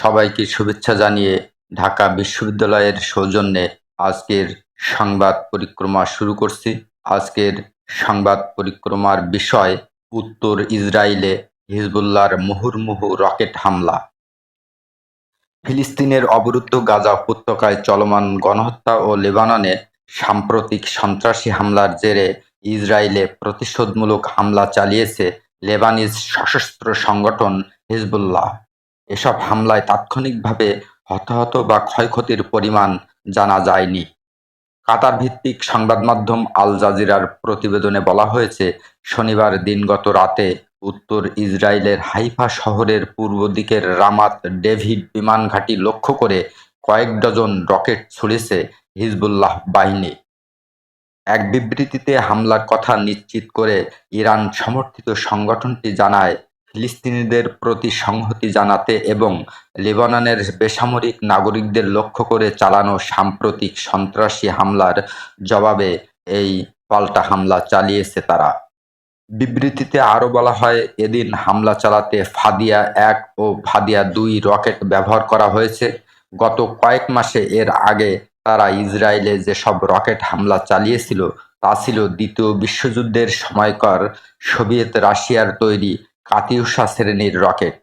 সবাইকে শুভেচ্ছা জানিয়ে ঢাকা বিশ্ববিদ্যালয়ের সৌজন্যে আজকের সংবাদ পরিক্রমা শুরু করছি। আজকের সংবাদ পরিক্রমার বিষয় উত্তর ইসরায়েলে হিজবুল্লাহর মুহুর্মুহু রকেট হামলা। ফিলিস্তিনের অবরুদ্ধ গাজা উপত্যকায় চলমান গণহত্যা ও লেবাননে সাম্প্রতিক সন্ত্রাসী হামলার জেরে ইসরায়েলে প্রতিশোধমূলক হামলা চালিয়েছে লেবানিজ সশস্ত্র সংগঠন হিজবুল্লাহ। এসব হামলায় তাৎক্ষণিকভাবে হতাহত বা ক্ষয়ক্ষতির পরিমাণ জানা যায়নি। কাতার ভিত্তিক সংবাদ মাধ্যম আল জাজিরার প্রতিবেদনে বলা হয়েছে, শনিবার দিনগত রাতে উত্তর ইসরায়েলের হাইফা শহরের পূর্ব দিকের রামাত ডেভিড বিমান ঘাঁটি লক্ষ্য করে কয়েক ডজন রকেট ছুড়েছে হিজবুল্লাহ বাহিনী। এক বিবৃতিতে হামলার কথা নিশ্চিত করে ইরান সমর্থিত সংগঠনটি জানায়, ফিলিস্তিনিদের প্রতি সংহতি জানাতে এবং লেবাননের বেসামরিক নাগরিকদের লক্ষ্য করে চালানো সাম্প্রতিক সন্ত্রাসী হামলার জবাবে এই পাল্টা হামলা চালিয়েছে তারা। বিবৃতিতে আরও বলা হয়, এদিন হামলা চালাতে ফাদিয়া 1 ও ফাদিয়া 2 রকেট ব্যবহার করা হয়েছে। গত কয়েক মাসে এর আগে তারা ইসরায়েলে যেসব রকেট হামলা চালিয়েছিল তা ছিল দ্বিতীয় বিশ্বযুদ্ধের সময়কার সোভিয়েত রাশিয়ার তৈরি কাতিউশা শ্রেণীর রকেট।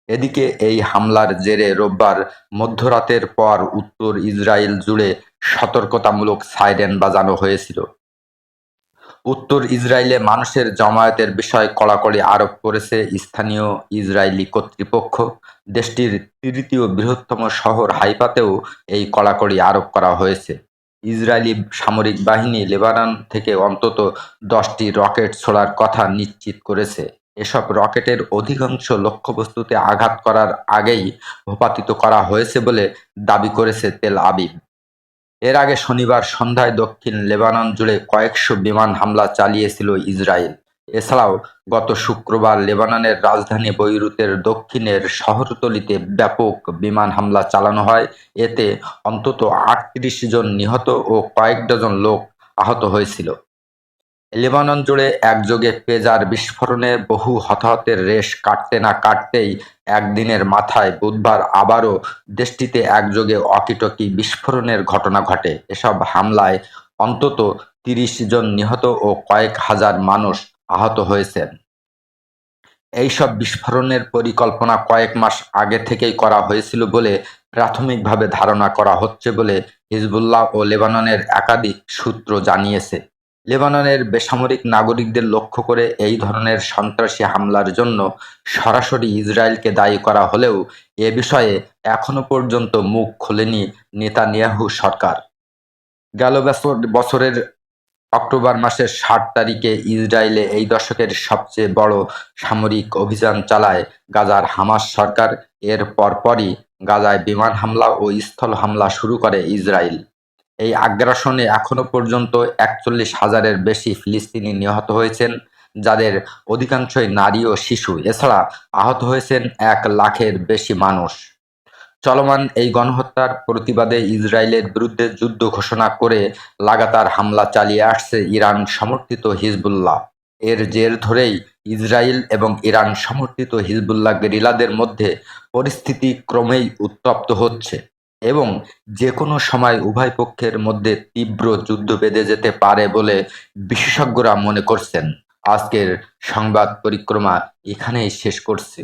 এদিকে এই হামলার জেরে রোববার মধ্যরাতের পর উত্তর ইসরায়েল জুড়ে সতর্কতামূলক সাইরেন বাজানো হয়েছিল। উত্তর ইসরায়েলে মানুষের জমায়েতের বিষয়ে কড়াকড়ি আরোপ করেছে স্থানীয় ইসরায়েলি কর্তৃপক্ষ। দেশটির তৃতীয় বৃহত্তম শহর হাইফাতেও এই কড়াকড়ি আরোপ করা হয়েছে। ইসরায়েলি সামরিক বাহিনী লেবানন থেকে অন্তত 10টি রকেট ছোড়ার কথা নিশ্চিত করেছে। এসব রকেটের অধিকাংশ লক্ষ্যবস্তুতে আঘাত করার আগেই ভূপাতিত করা হয়েছে বলে দাবি করেছে তেল আবিব। এর আগে শনিবার সন্ধ্যায় দক্ষিণ লেবানন জুড়ে কয়েকশো বিমান হামলা চালিয়েছিল ইসরায়েল। এছাড়াও গত শুক্রবার লেবাননের রাজধানী বৈরুতের দক্ষিণের শহরতলিতে ব্যাপক বিমান হামলা চালানো হয়। এতে অন্তত 38 জন নিহত ও কয়েক ডজন লোক আহত হয়েছিল। লেবানন জুড়ে একযোগে পেজার বিস্ফোরণে বহু হতাহতের রেশ কাটতে না কাটতেই একদিনের মাথায় বুধবার আবারও দেশটিতে একযোগে অকিটকি বিস্ফোরণের ঘটনা ঘটে। এসব হামলায় অন্তত 30 জন নিহত ও কয়েক হাজার মানুষ আহত হয়েছেন। এইসব বিস্ফোরণের পরিকল্পনা কয়েক মাস আগে থেকেই করা হয়েছিল বলে প্রাথমিকভাবে ধারণা করা হচ্ছে বলে হিজবুল্লাহ ও লেবাননের একাধিক সূত্র জানিয়েছে। লেবাননের বেসামরিক নাগরিকদের লক্ষ্য করে এই ধরনের সন্ত্রাসী হামলার জন্য সরাসরি ইসরায়েলকে দায়ী করা হলেও এ বিষয়ে এখনো পর্যন্ত মুখ খোলেনি নেতানিয়াহু সরকার। গেল বছরের অক্টোবর মাসের 7 তারিখে ইসরায়েলে এই দশকের সবচেয়ে বড় সামরিক অভিযান চালায় গাজার হামাস সরকার। এর পরপরই গাজায় বিমান হামলা ও স্থল হামলা শুরু করে ইসরায়েল। এই আগ্রাসনে এখনো পর্যন্ত 41,000-এর বেশি ফিলিস্তিনি নিহত হয়েছেন, যাদের অধিকাংশই নারী ও শিশু। এছাড়া আহত হয়েছেন 1 লাখের বেশি মানুষ। চলমান এই গণহত্যার প্রতিবাদে ইসরায়েলের বিরুদ্ধে যুদ্ধ ঘোষণা করে লাগাতার হামলা চালিয়ে আসছে ইরান সমর্থিত হিজবুল্লাহ। এর জের ধরেই ইসরায়েল এবং ইরান সমর্থিত হিজবুল্লাহ গেরিলাদের মধ্যে পরিস্থিতি ক্রমেই উত্তপ্ত হচ্ছে এবং যে কোনো সময় উভয় পক্ষের মধ্যে তীব্র যুদ্ধ বেঁধে যেতে পারে বলে বিশেষজ্ঞরা মনে করছেন। আজকের সংবাদ পরিক্রমা এখানেই শেষ করছি।